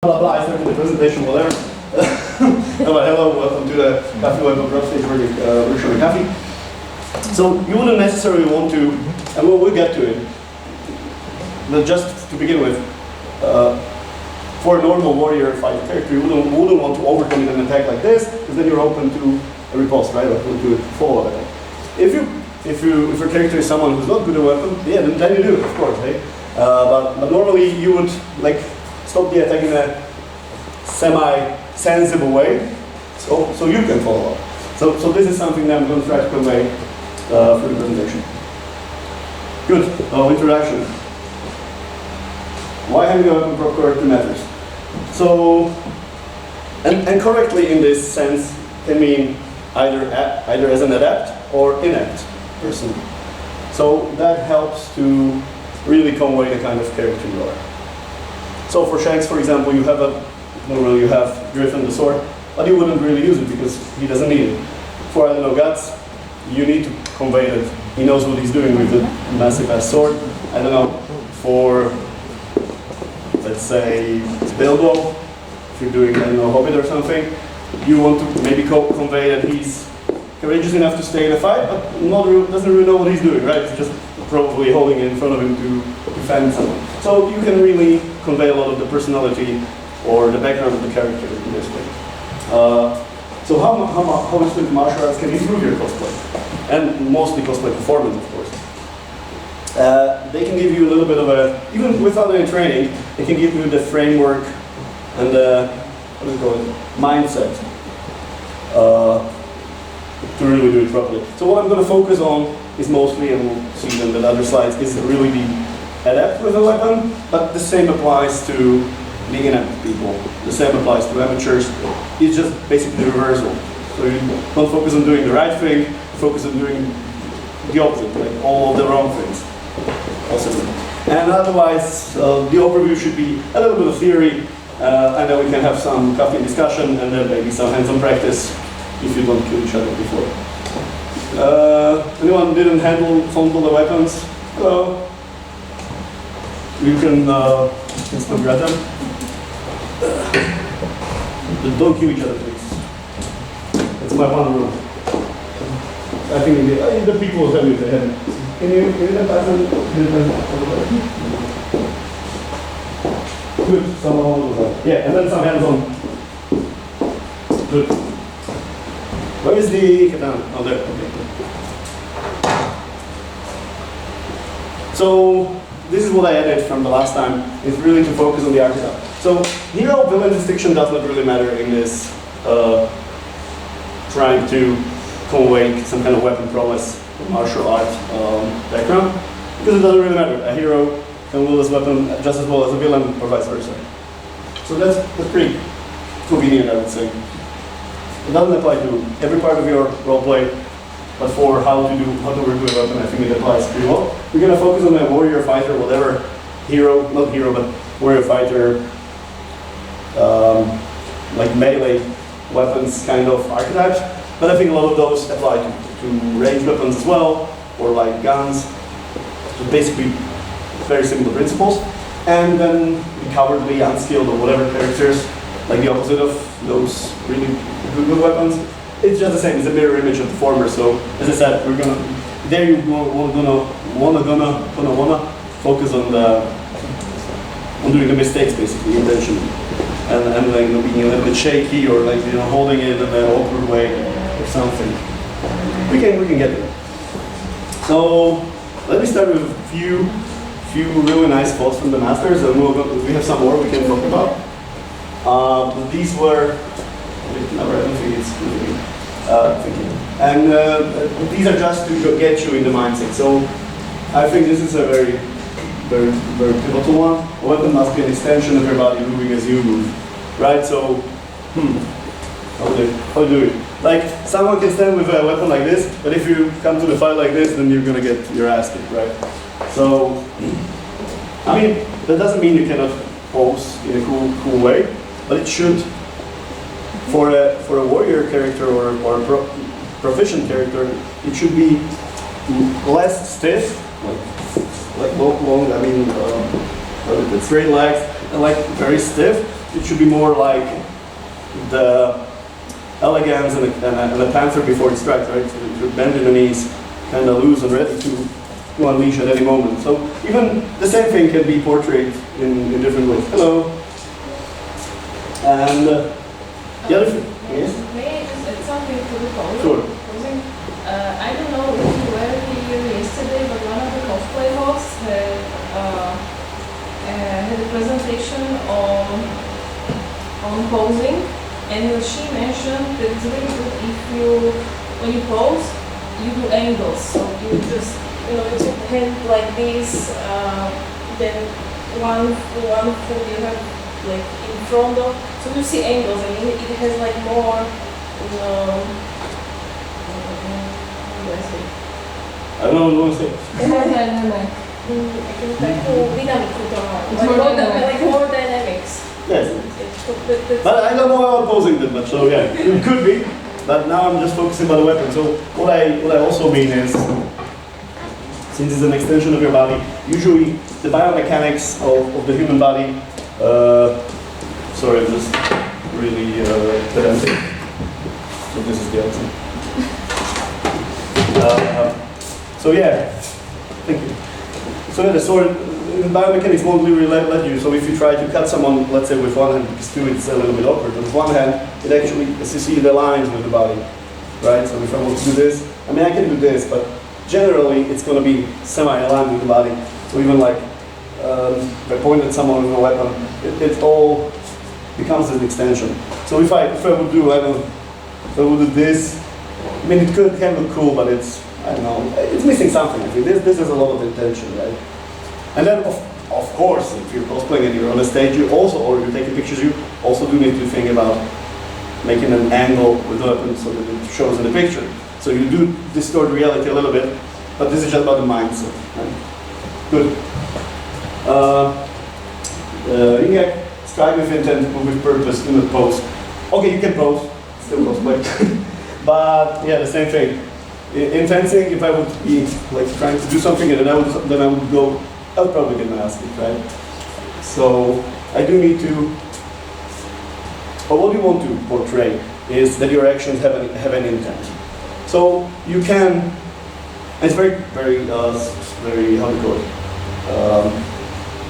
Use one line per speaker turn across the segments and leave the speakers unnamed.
Blah blah, I started the presentation, whatever. Hello, welcome to the Coffee Web of stage where we're showing coffee. So you wouldn't necessarily want to, and we'll get to it, but just to begin with, for a normal warrior fighter character, you wouldn't want to overcommit an attack like this, because then you're open to a repulse, right? Or to a follow-up attack. If your character is someone who's not good at weapon, yeah, then you do, of course, right? But normally you would like stop the attack in a semi-sensible way, so you can follow up. So this is something that I'm going to try to convey through the presentation. Good. Introduction. Why having a weapon prop correctly matters. So, and correctly in this sense can mean either as an adept or inept person. So that helps to really convey the kind of character you are. So for Shanks, for example, you have Griffin the sword, but you wouldn't really use it because he doesn't need it. For, I don't know, Guts, you need to convey that he knows what he's doing with the massive ass sword. I don't know, for, let's say, Bilbo, if you're doing, I don't know, Hobbit or something, you want to maybe convey that he's courageous enough to stay in a fight, but doesn't really know what he's doing, right? He's just probably holding it in front of him to defend someone. So you can really convey a lot of the personality or the background of the character in this way. So how extreme martial arts can improve your cosplay? And mostly cosplay performance, of course. They can give you a little bit of a, even without any training, they can give you the framework and the, what do you call it, mindset to really do it properly. So what I'm going to focus on is mostly, and we'll see them in the other slides, is really the adept with a weapon, but the same applies to the inept people. The same applies to amateurs. It's just basically the reversal. So you don't focus on doing the right thing, focus on doing the opposite, like all of the wrong things. And otherwise, the overview should be a little bit of theory, and then we can have some coffee discussion, and then maybe some hands-on practice if you don't kill each other before. Anyone didn't fondle the weapons? Hello. You can still grab them. But don't kill each other, please. That's my one rule. I think the people will tell you they have. Can you pass them? Good. Someone. Yeah, and then some hands on. Good. Where is the katana? Oh, there. Okay. So this is what I added from the last time. Is really to focus on the archetype. So hero villain distinction does not really matter in this trying to convey some kind of weapon prowess or martial art background, because it doesn't really matter. A hero can wield his weapon just as well as a villain, or vice versa. So that's pretty convenient, I would say. It doesn't apply to every part of your roleplay, but for how to work a weapon, I think it applies pretty well. We're gonna focus on a warrior, fighter, whatever hero, not hero, but warrior, fighter, like melee weapons kind of archetypes. But I think a lot of those apply to ranged weapons as well, or like guns. So basically, very similar principles. And then the cowardly, unskilled, or whatever characters, like the opposite of those really good weapons. It's just the same. It's a mirror image of the former. So as I said, we're gonna wanna focus on doing the mistakes basically intentionally, and like being a little bit shaky or like holding it in an awkward way or something. We can get there. So let me start with a few really nice thoughts from the masters, and we have some more we can talk about. These were. I don't think it's really thinking. And these are just to get you in the mindset. So I think this is a very pivotal one. A weapon must be an extension of your body moving as you move. Right? So, how do it? Like, someone can stand with a weapon like this, but if you come to the fight like this, then you're gonna get your ass kicked, right? So, I mean, that doesn't mean you cannot pose in a cool way, but it should. For a warrior character or a proficient character, it should be less stiff, like long, I mean, straight legs, and like very stiff, it should be more like the elegance and a panther before it strikes, right? So you're bending the knees, kind of loose and ready to unleash at any moment. So even the same thing can be portrayed in different ways. Hello. And the other thing, yes?
May I just add something to the pose?
Sure.
I don't know if you were here yesterday, but one of the cosplay hosts had a presentation on posing, and she mentioned that it's really good if you, when you pose, you do angles. So you just, you put your hand like this, then one foot you have like in front of, so you see angles, and it has like more,
I don't know what you want to say.
more dynamic. Like more dynamics.
Yes. But I don't know about posing that much, so yeah, it could be. But now I'm just focusing on the weapon. So what I also mean is, since it's an extension of your body, usually the biomechanics of the human body, sorry, I'm just really pedantic. So this is the outside. So yeah, thank you. So yeah, the sword, biomechanics won't really let you. So if you try to cut someone, let's say with one hand, because two it's a little bit awkward, but with one hand, it actually, as you see, it aligns with the body, right? So if I want to do this, I mean, I can do this, but generally it's going to be semi-aligned with the body. So even like, if I point at someone with a weapon, it all becomes an extension. So if I would do, I don't know, if I would do this, I mean, it can look cool, but it's, I don't know, it's missing something. I think this has a lot of intention, right? And then, of course, if you're cosplaying and you're on a stage, you also, or you're taking pictures, you also do need to think about making an angle with the weapon so that it shows in the picture. So you do distort reality a little bit, but this is just about the mindset. Right? Good. Strike with intent, move with purpose, do not pose. Okay, you can pose, still cosplay. But yeah, the same thing. In fencing, if I would be like trying to do something and then I would probably get my ass kicked, right? So I do need to, or what you want to portray is that your actions have an intent. So you can, and it's very, how do you call it?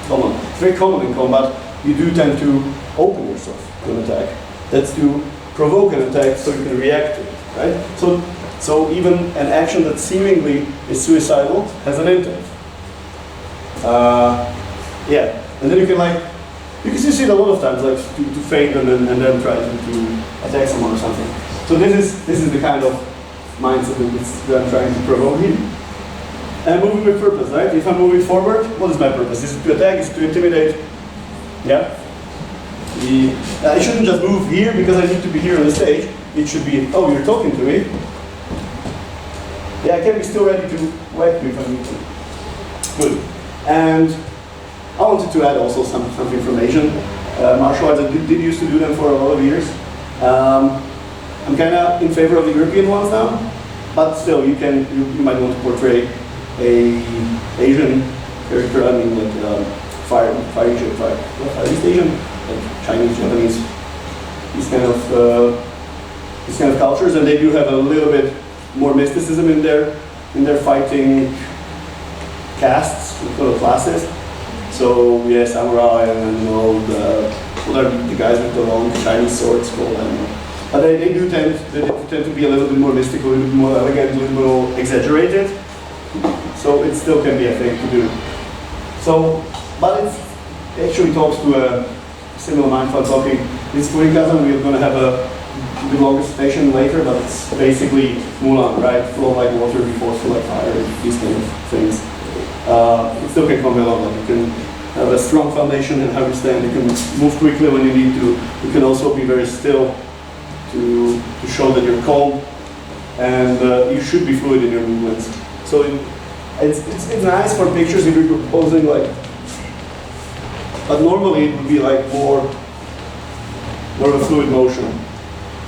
Common. It's very common in combat. You do tend to open yourself to an attack. That's to provoke an attack so you can react to it, right? So even an action that seemingly is suicidal has an intent. Yeah, and then you can see it a lot of times, like to feint and then try to attack someone or something. So this is the kind of mindset that I'm trying to provoke here. And moving with purpose, right? If I'm moving forward, what is my purpose? Is it to attack? Is it to intimidate? Yeah. I shouldn't just move here because I need to be here on the stage. It should be, oh, you're talking to me. Yeah, I can be still ready to whack you if I need to. Good. And I wanted to add also something from Asian martial arts. I did used to do them for a lot of years. I'm kind of in favor of the European ones now, but still, you might want to portray a Asian character. I mean, like Far East Asian, like Chinese, Japanese, these kind of cultures, and they do have a little bit more mysticism in their fighting castes, classes. So yeah, samurai and all what are the guys with the long Chinese swords called? I don't know. But they do tend to be a little bit more mystical, a little bit more elegant, a little bit more exaggerated. So it still can be a thing to do. So, but it actually talks to a similar mindful talking. This Furikazan, we're going to have a longer station later, but it's basically Mulan, right? Flow like water before flow like fire, these kind of things. It still can come along. Like you can have a strong foundation in how you stand. You can move quickly when you need to. You can also be very still to show that you're calm, and you should be fluid in your movements. So it's nice for pictures if you're posing like, but normally it would be like more of a fluid motion,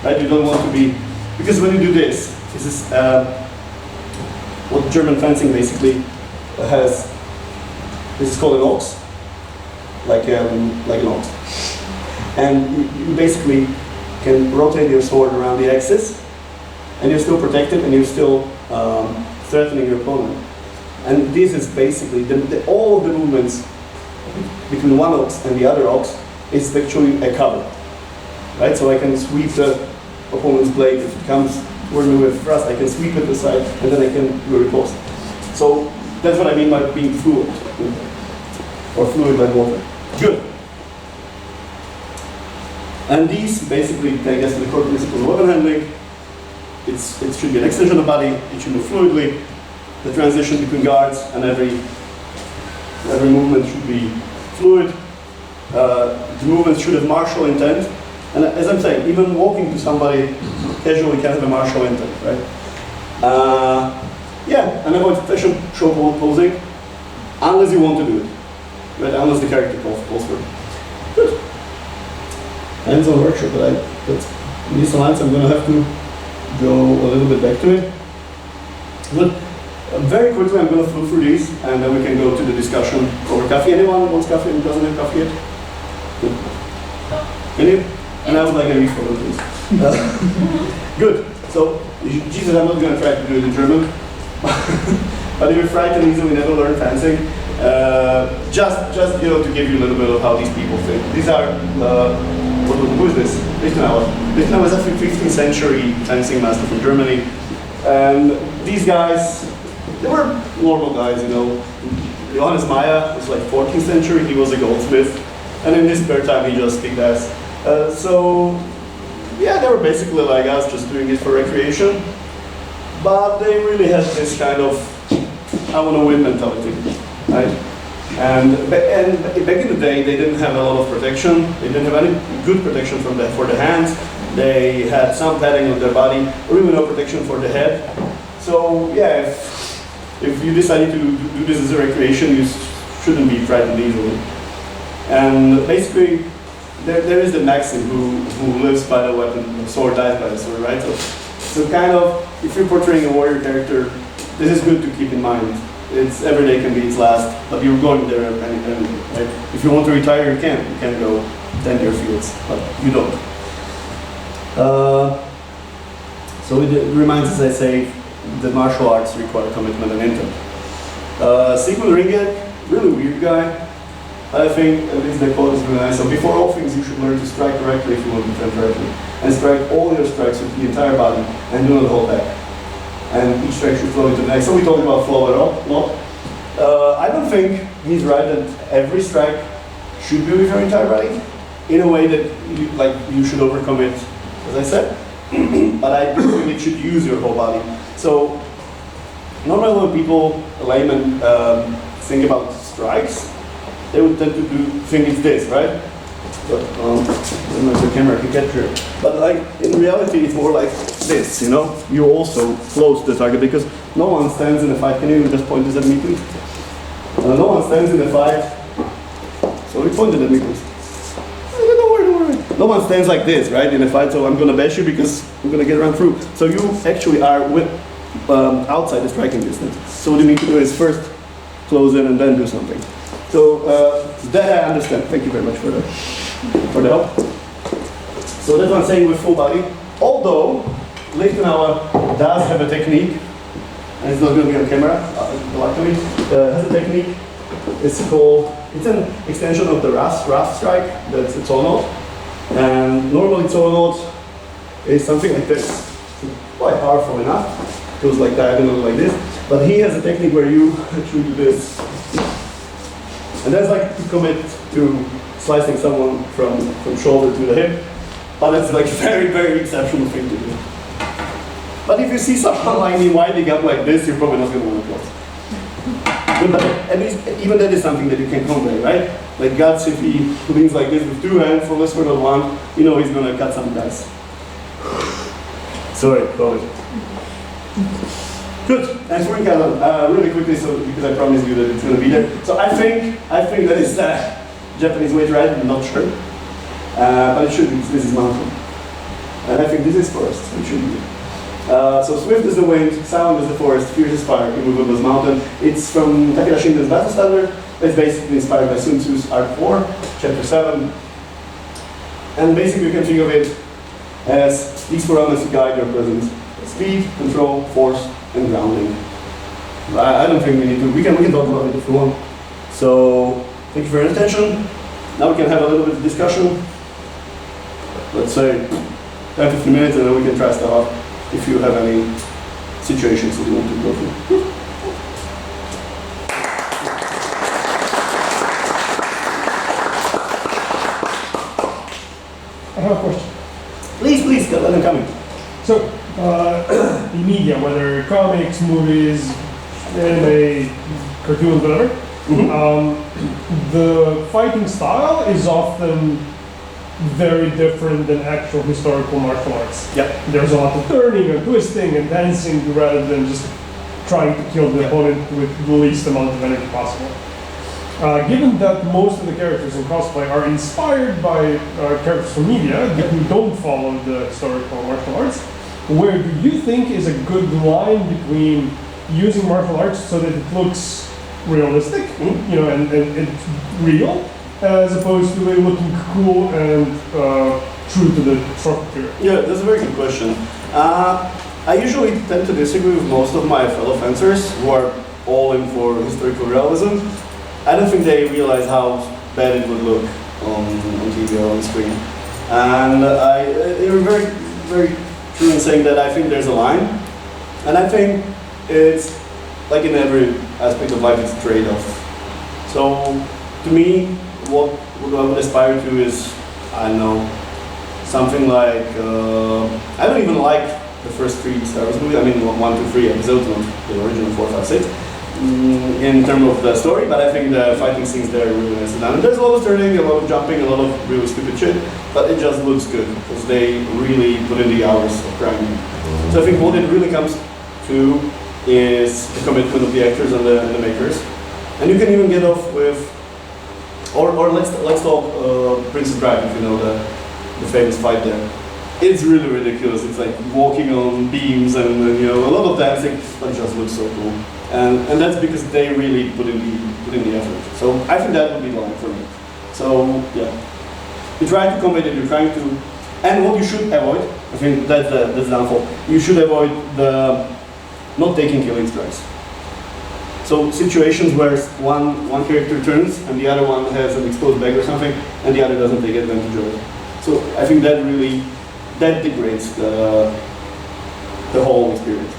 right? You don't want to be, because when you do this is what German fencing basically has. This is called an ox, like an ox. And you basically can rotate your sword around the axis, and you're still protected, and you're still threatening your opponent. And this is basically, all of the movements between one ox and the other ox is actually a cover. Right? So I can sweep the opponent's blade. If it comes toward me with thrust, I can sweep it aside, and then I can do a riposte. So that's what I mean by being fluid, or fluid like water. Good. And these basically take us to the core principle of weapon handling. It should be an extension of the body, it should move fluidly. The transition between guards and every movement should be fluid. The movement should have martial intent. And as I'm saying, even walking to somebody casually can have a martial intent, right? Yeah, and avoid fashion show posing, unless you want to do it, right? Unless the character calls for it. Good. Hands-on workshop, but that's these lines. I'm going to have to go a little bit back to it. But very quickly, I'm going to flip through these, and then we can go to the discussion over coffee. Anyone wants coffee and doesn't have coffee yet? Good. Any? And I would like a refill, please. Good. So, Jesus, I'm not going to try to do it in German. But if you're frightened easily, never learn fencing. Just to give you a little bit of how these people think. These are who is this? Lichtenauer. Lichtenauer is actually 15th century fencing master from Germany, and these guys, they were normal guys, you know. Johannes Meyer was like 14th century. He was a goldsmith, and in his spare time he just kicked ass. So yeah, they were basically like us, just doing it for recreation. But they really had this kind of I want to win mentality, right? And back in the day, they didn't have a lot of protection. They didn't have any good protection for the hands. They had some padding on their body, or even no protection for the head. So yeah, if you decided to do this as a recreation, you shouldn't be frightened easily. And basically, there is the maxim who lives by the weapon, the sword dies by the sword, right? So kind of, if you're portraying a warrior character, this is good to keep in mind. It's every day can be its last, but you're going there anyway, right? If you want to retire, you can. You can go tend your fields, but you don't. So it reminds us, I say, that martial arts require commitment and intent. Sigmund Ringeg, really weird guy. I think at least the quote is really nice. So before all things, you should learn to strike correctly if you want to defend correctly, and strike all your strikes with the entire body, and do not hold back. And each strike should flow into the next. So we talked about flow a lot. I don't think he's right that every strike should be with your entire body, in a way that you should overcome it, as I said. But I do think it should use your whole body. So normally when people, laymen, think about strikes, they would tend to think it's this, right? But I don't know if the camera can capture it. But in reality, it's more like this, you know? You also close the target, because no one stands in a fight. Can you just point this at me, please? No one stands in a fight. So he pointed at me, please. Don't worry. No one stands like this, right, in a fight, so I'm gonna bash you because I'm gonna get run through. So you actually are outside the striking distance. So what you need to do is first close in and then do something. So that I understand. Thank you very much for the help. So that's what I'm saying with full body. Although Lichtenauer does have a technique, and it's not going to be on camera, luckily, has a technique. It's an extension of the Raff strike. That's a toe knot. And normally toe knot is something like this. It's quite powerful enough. It goes like diagonal like this. But he has a technique where you actually do this. And that's like to commit to slicing someone from shoulder to the hip. But it's like very, very exceptional thing to do. But if you see someone like me winding up like this, you're probably not going to want to close. But at least, even that is something that you can convey, right? Like Guts, if he leans like this with two hands, for less not one, you know he's going to cut some dice. Sorry, COVID. Good. And for really quickly, so because I promised you that it's going to be there. So I think that is the Japanese way to ride. I'm not sure, but it should be. This is mountain, and I think this is forest. It should be. So swift is the wind, silent is the forest, fierce is fire, immovable is mountain. It's from Takeda Shinden's battle standard. It's basically inspired by Sun Tzu's Art 4, Chapter 7. And basically you can think of it as these parameters to guide your presence: speed, control, force, and grounding. I don't think we need to. We can talk about it if you want. So thank you for your attention. Now we can have a little bit of discussion. Let's say 10-15 minutes, and then we can try stuff out if you have any situations that you want to go through.
I have a question.
Please, let them come in.
So, in media, whether comics, movies, anime, cartoons, whatever, the fighting style is often very different than actual historical martial arts.
Yep.
There's a lot of turning and twisting and dancing rather than just trying to kill the opponent with the least amount of energy possible. Given that most of the characters in cosplay are inspired by characters from media who don't follow the historical martial arts, where do you think is a good line between using martial arts so that it looks realistic, you know, and it's real, as opposed to really looking cool and true to the source material?
Yeah, that's a very good question. I usually tend to disagree with most of my fellow fencers who are all in for historical realism. I don't think they realize how bad it would look on TV or on screen. And you're very, very true in saying that I think there's a line. And I think it's, like in every aspect of life, it's a trade-off. So, to me, what I would aspire to is, I don't know, something like, I don't even like the first 3 Star Wars movies, I mean 1, 2, 3 episodes, not the original 4, 5, 6. In terms of the story, but I think the fighting scenes there are really nicely done. And there's a lot of turning, a lot of jumping, a lot of really stupid shit, but it just looks good because they really put in the hours of grinding. So I think what it really comes to is the commitment of the actors and the makers. And you can even get off with, or let's talk Princess Bride, if you know the famous fight there. It's really ridiculous. It's like walking on beams and you know a lot of dancing, but it just looks so cool. And that's because they really put in the effort. So I think that would be the line for me. So yeah, you try to convey that you're trying to, and what you should avoid, I think that's the downfall. You should avoid the not taking killing strikes. So situations where one character turns and the other one has an exposed bag or something, and the other doesn't take advantage of it. So I think that really degrades the whole experience.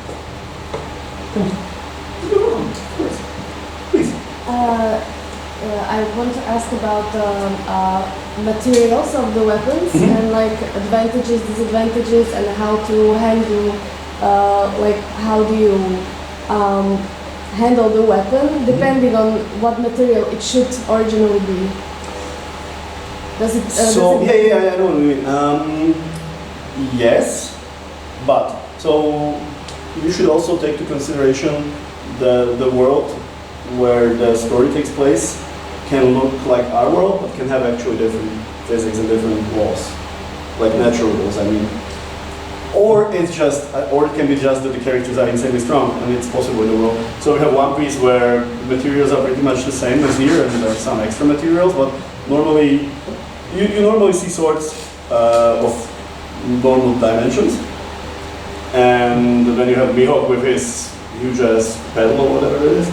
Please.
I want to ask about the materials of the weapons and like advantages, disadvantages, and how to handle, like how do you handle the weapon depending on what material it should originally be. Does it?
Yeah, I know what you mean. Yes, but so you should also take into consideration the world where the story takes place can look like our world, but can have actually different physics and different laws, like natural laws, I mean. Or it's just, or it can be just that the characters are insanely strong, and it's possible in the world. So we have One Piece where the materials are pretty much the same as here, and there are some extra materials, but normally, you normally see swords of normal dimensions. And then you have Mihawk with his huge ass pedal or whatever it is.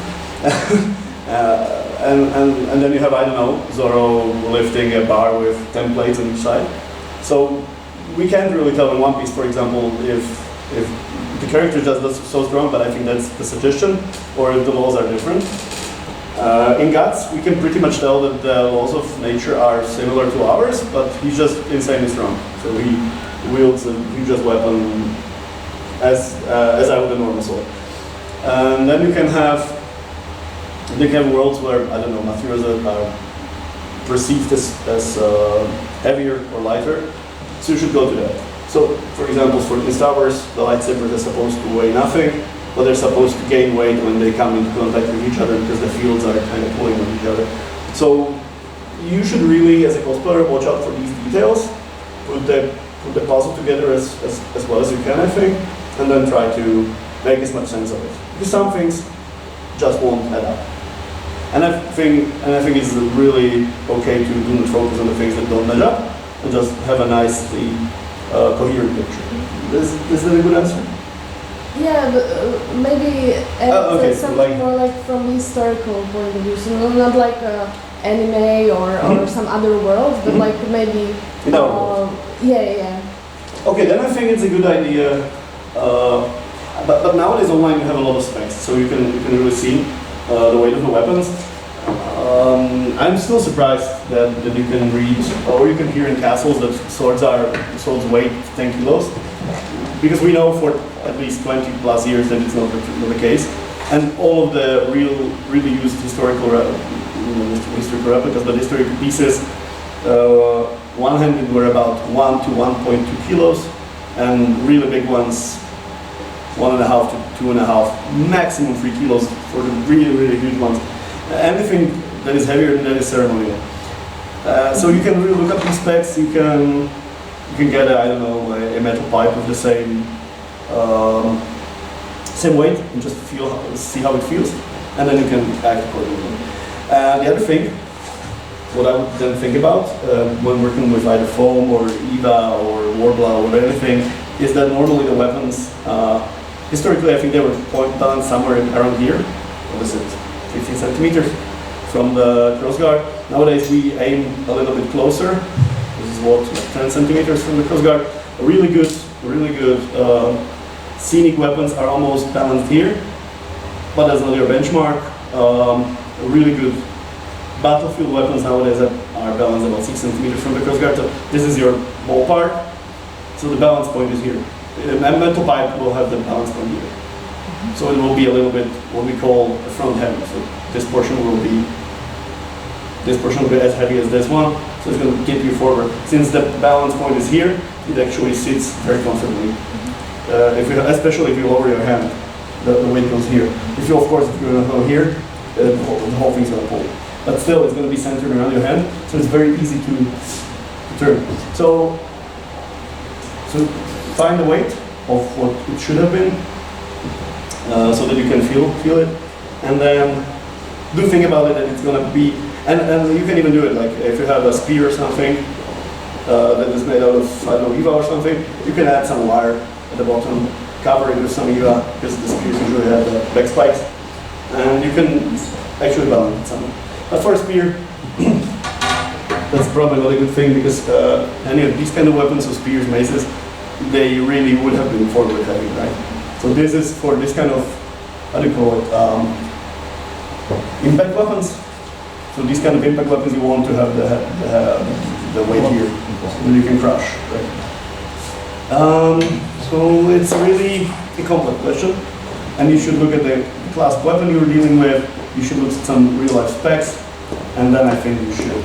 And then you have, I don't know, Zoro lifting a bar with 10 plates on each side. So we can't really tell in One Piece, for example, if the character just looks so strong, but I think that's the suggestion, or if the laws are different. In Guts, we can pretty much tell that the laws of nature are similar to ours, but he's just insanely strong. So he wields a huge weapon as I would a normal sword. And then you can have worlds where, I don't know, materials are perceived as heavier or lighter, so you should go to that. So, for example, in Star Wars, the lightsabers are supposed to weigh nothing, but they're supposed to gain weight when they come into contact with each other because the fields are kind of pulling on each other. So you should really, as a cosplayer, watch out for these details, put the puzzle together as well as you can, I think, and then try to make as much sense of it. Because some things just won't add up. And I think it's really okay to do not focus on the things that don't add up, and just have a nicely coherent picture. Is that a good answer?
Yeah, but maybe add
okay, so
something
like-
more like from historical point of view, so not like anime or some other world, but like maybe.
In our world.
Yeah.
Okay, then I think it's a good idea. But nowadays online you have a lot of specs, so you can really see the weight of the weapons. I'm still surprised that you can read, or you can hear in castles that swords weight 10 kilos, because we know for at least 20 plus years that it's not the case. And all of the really used historical replicas, but historical pieces, one-handed were about 1 to 1.2 kilos, and really big ones 1.5 to 2.5, maximum 3 kilos for the really huge ones. Anything that is heavier than that is ceremonial. So you can really look up these specs. You can get a metal pipe with the same weight and just see how it feels, and then you can act accordingly. The other thing, what I would then think about when working with either foam or EVA or Warbler or anything, is that normally the weapons, historically I think they were point balanced somewhere around here. What is it? 15 centimeters from the crossguard. Nowadays we aim a little bit closer. This is what, like 10 centimeters from the crossguard. Really good scenic weapons are almost balanced here, but that's not your benchmark. Really good battlefield weapons nowadays are balanced about 6 centimeters from the crossguard. So this is your ballpark. So the balance point is here. A metal pipe will have the balance point here. So it will be a little bit what we call a front heavy. So this portion will be as heavy as this one. So it's going to keep you forward. Since the balance point is here, it actually sits very comfortably. Especially if you lower your hand, the weight goes here. If you're going to go here, the whole thing's going to pull. But still, it's going to be centered around your hand, so it's very easy to turn. So find the weight of what it should have been, so that you can feel it, and then do think about it that it's going to be, and you can even do it like if you have a spear or something that is made out of, I don't know, EVA or something, you can add some wire at the bottom, cover it with some EVA, because the spears usually have the back spikes, and you can actually balance it somehow. But for a spear, that's probably not a good thing, because any of these kind of weapons, so spears, maces, they really would have been forward heavy, right? So this is for this kind of, how do you call it, impact weapons. So these kind of impact weapons, you want to have the weight here, so that you can crush, right? So it's really a complex question, and you should look at the class of weapon you're dealing with. You should look at some real-life specs, and then I think you should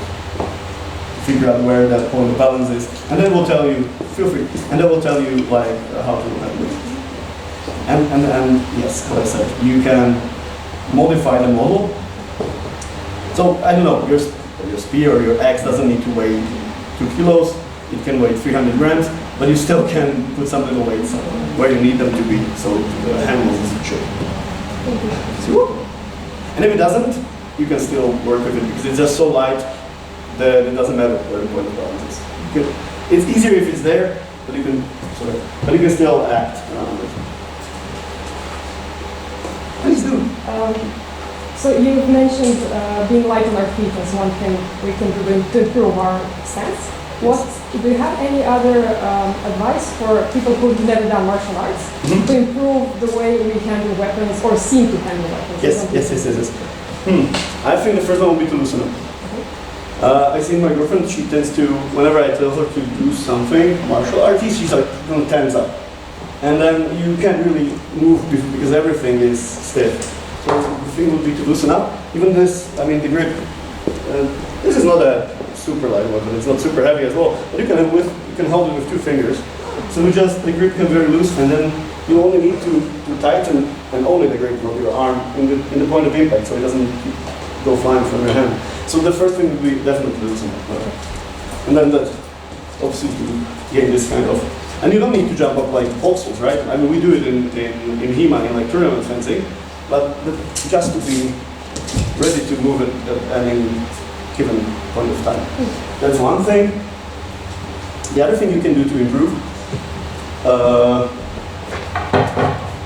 figure out where that point of balance is, and then we'll tell you. Feel free, and then we'll tell you like how to handle it. And yes, as I said, you can modify the model. So I don't know, your spear or your axe doesn't need to weigh 2 kilos. It can weigh 300 grams, but you still can put some little weights where you need them to be, so the handles is should. And if it doesn't, you can still work with it because it's just so light that it doesn't matter where the point of balance is. It's easier if it's there, but you can still act around it. Please do.
So you've mentioned being light on our feet as one thing we can do to improve our stance. Do you have any other advice for people who've never done martial arts to improve the way we handle weapons or seem to handle weapons?
Yes. I think the first one would be to loosen up. I see my girlfriend, she tends to, whenever I tell her to do something, martial arts, she's like, tense up. And then you can't really move because everything is stiff. So the thing would be to loosen up. Even this, I mean the grip, this is not a super light weapon, it's not super heavy as well, but you can hold it with 2 fingers. So the grip can be very loose, and then you only need to tighten and only the grip of your arm in the point of impact, so it doesn't go flying from your hand. So the first thing would be definitely loosen up. And then that obviously to gain this kind of, and you don't need to jump up like voxels, right? I mean, we do it in HEMA, in like tournament fencing, but just to be ready to move it at any given point of time. That's one thing. The other thing you can do to improve,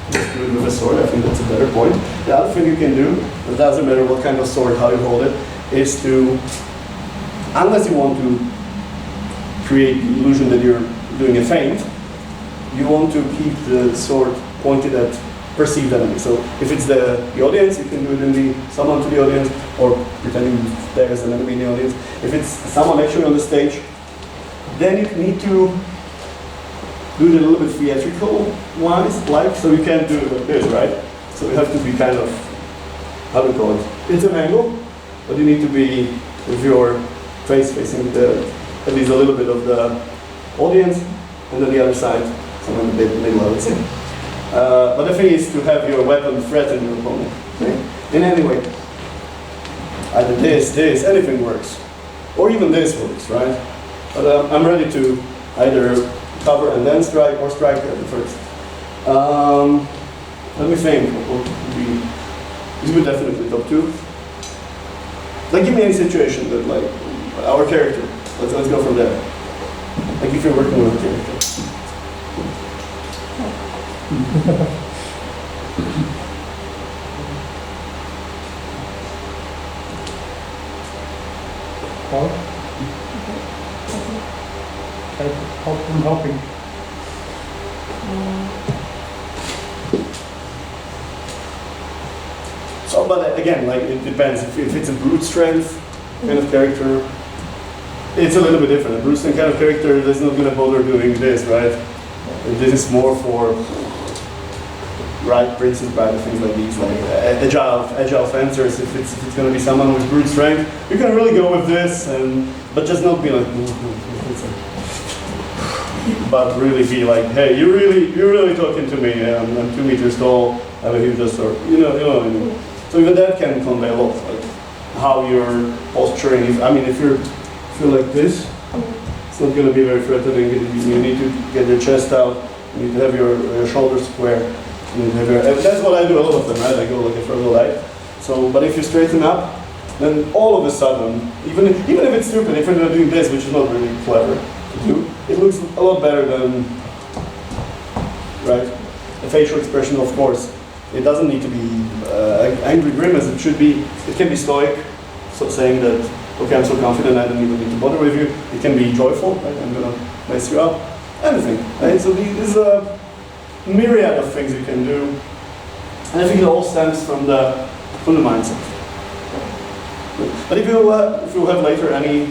let's do it with a sword, I think that's a better point. The other thing you can do, it doesn't matter what kind of sword, how you hold it, is to, unless you want to create the illusion that you're doing a feint, you want to keep the sword pointed at perceived enemy. So if it's the audience, you can do it in the someone to the audience, or pretending there's an enemy in the audience. If it's someone actually on the stage, then you need to do it a little bit theatrical wise, like, so you can't do it like this, right? So you have to be kind of, how do you call it? It's an angle, but you need to be with your face facing at least a little bit of the audience, and then the other side, somewhere in the middle, I would say. But the thing is to have your weapon threaten your opponent, okay? In any way. Either this, anything works. Or even this works, right? But I'm ready to either cover and then strike, or strike at the first. Let me think. What would be? This would definitely top 2. Like, give me any situation that, like, our character. Let's go from there. Like, if you're working with a character.
Paul? I'm helping.
So, but again, like, it depends. If it's a brute strength kind of character, it's a little bit different. A brute strength kind of character is not going to bother doing this, right? This is more for Princess Bride and things like these, like agile fencers. If it's going to be someone with brute strength, you can really go with this, but just not be like, but really be like, hey, you're really talking to me. I'm 2 meters tall. I have a huge sword. You know what I mean. So even that can convey a lot, like how you're posturing. If you're like this, it's not going to be very threatening. You need to get your chest out. You need to have your shoulders square. That's what I do a lot of them, right? I go like a further light. So, but if you straighten up, then all of a sudden, even if it's stupid, if you're not doing this, which is not really clever to do, it looks a lot better than, right? The facial expression, of course, it doesn't need to be angry grimace. It can be stoic, so saying that, okay, I'm so confident I don't even need to bother with you. It can be joyful, right? I'm gonna mess you up. Anything, right? So this is a myriad of things you can do, and I think it all stems from the mindset. But if you have later any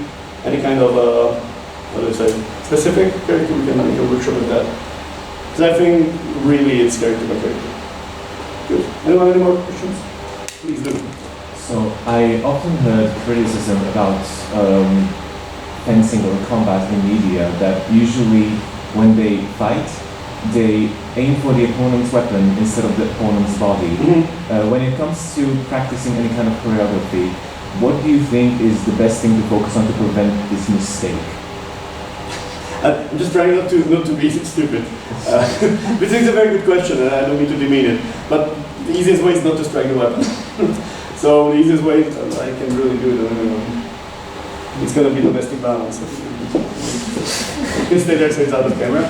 kind of what do I say, specific character, we can make a workshop with that. Because I think really it's character by character. Good. Anyone any more questions? Please do.
So I often heard criticism about fencing or combat in media that usually when they fight, they aim for the opponent's weapon instead of the opponent's body.
Mm-hmm.
When it comes to practicing any kind of choreography, what do you think is the best thing to focus on to prevent this mistake?
I'm just trying not to be stupid. This is a very good question, and I don't mean to demean it. But the easiest way is not to strike the weapon. So the easiest way I can really do it, it's going to be domestic violence. You can stay there so it's out of camera.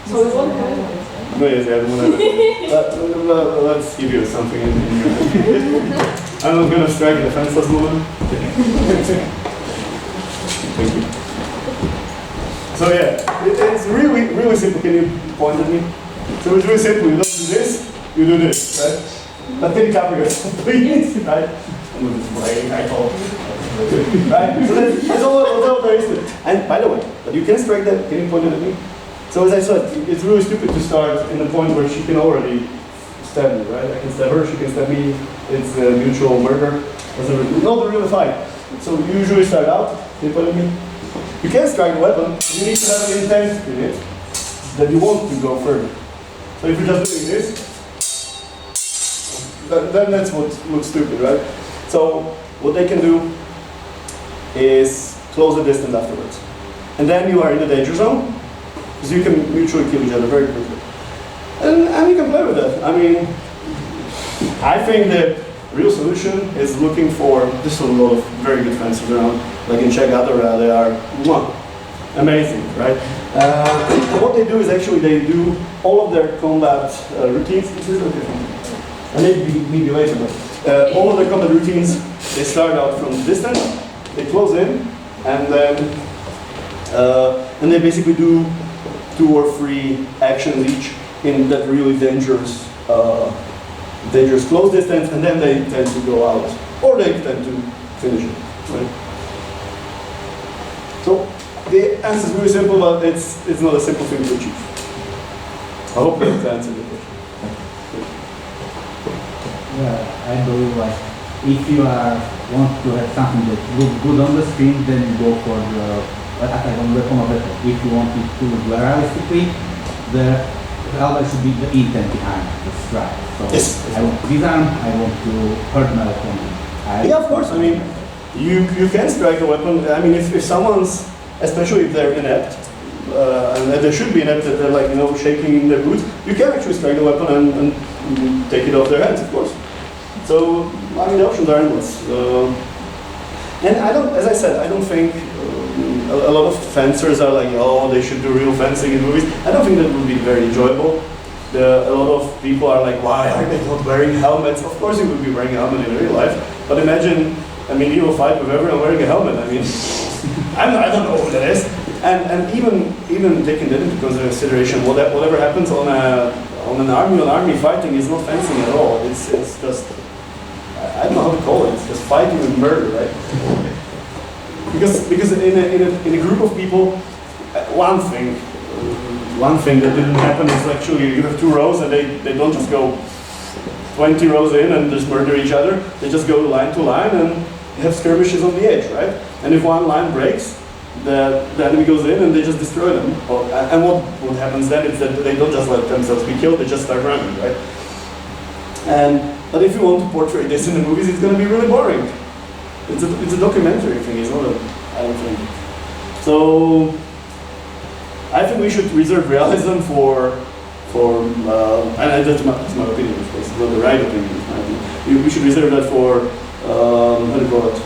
So we won't have it.
No, yes, I don't want to. Let's give you something in your I'm not going to strike a defenseless woman. Thank you. So yeah, it's really simple. Can you point at me? So it's really simple. You don't do this, you do this, right? But can you cover yourself, please? Right? I'm just playing, I hope. Right? So that's all there is to it. And by the way, but you can strike that. Can you point it at me? So as I said, it's really stupid to start in the point where she can already stab me, right? I can stab her, she can stab me. It's a mutual murder. Not a real fight. So you usually start out. Can you point at me? You can strike the weapon. You need to have an intent in it that you want to go further. So if you're just doing this, then that's what looks stupid, right? So what they can do is close the distance afterwards. And then you are in the danger zone, because you can mutually kill each other very quickly. And you can play with that. I mean, I think the real solution is looking for, there's a lot of very good fencers around. Like in Czech Adora, they are amazing, right? What they do is actually they do all of their combat routines. This is okay. I may be later, but all of their combat routines, they start out from distance, they close in, and they basically do 2 or 3 actions each in that really dangerous close distance, and then they tend to go out, or they tend to finish it, right? So the answer is really simple, but it's not a simple thing to achieve. I hope that answered the question.
Yeah, I believe like if you want to have something that looks good on the screen, then you go for the attack on weapon or better. If you want it to look realistically, the always should be the intent behind the strike. So
Yes.
I want to disarm, I want to hurt my opponent.
Yeah, of course. I mean, you can strike a weapon. I mean, if someone's, especially if they're inept, and they should be inept, they're like, shaking in their boots, you can actually strike the weapon and take it off their hands, of course. So, I mean, the options are endless. And as I said, I don't think a lot of fencers are like, oh, they should do real fencing in movies. I don't think that would be very enjoyable. A lot of people are like, why are they not wearing helmets? Of course you would be wearing a helmet in real life, but imagine a medieval fight with everyone wearing a helmet. I mean, I don't know what that is. And even taking that into consideration, whatever happens on an army fighting is not fencing at all. It's just, I don't know how to call it. It's just fighting with murder, right? Because in a group of people, one thing that didn't happen is actually you have 2 rows and they don't just go 20 rows in and just murder each other. They just go line to line and have skirmishes on the edge, right? And if one line breaks, the enemy goes in and they just destroy them. And what happens then is that they don't just let themselves be killed, they just start running, right? But if you want to portray this in the movies, it's going to be really boring. It's a documentary thing, it's not I don't think. So, I think we should reserve realism for and that's my opinion, of course. It's not the right opinion, it's my opinion. We should reserve that for, how do you call it,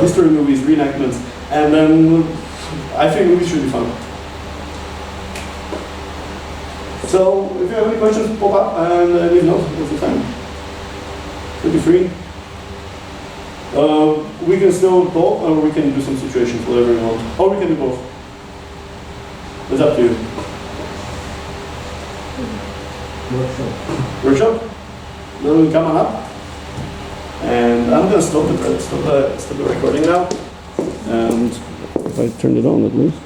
history movies, reenactments, and then I think movies should be fun. So, if you have any questions, pop up, and if not, that's the time. Should be free. We can still talk, or we can do some situations, whatever you want. Or we can do both. It's up to you. Workshop? Then come on up. And I'm going to stop the recording now. And if I turn it on at least.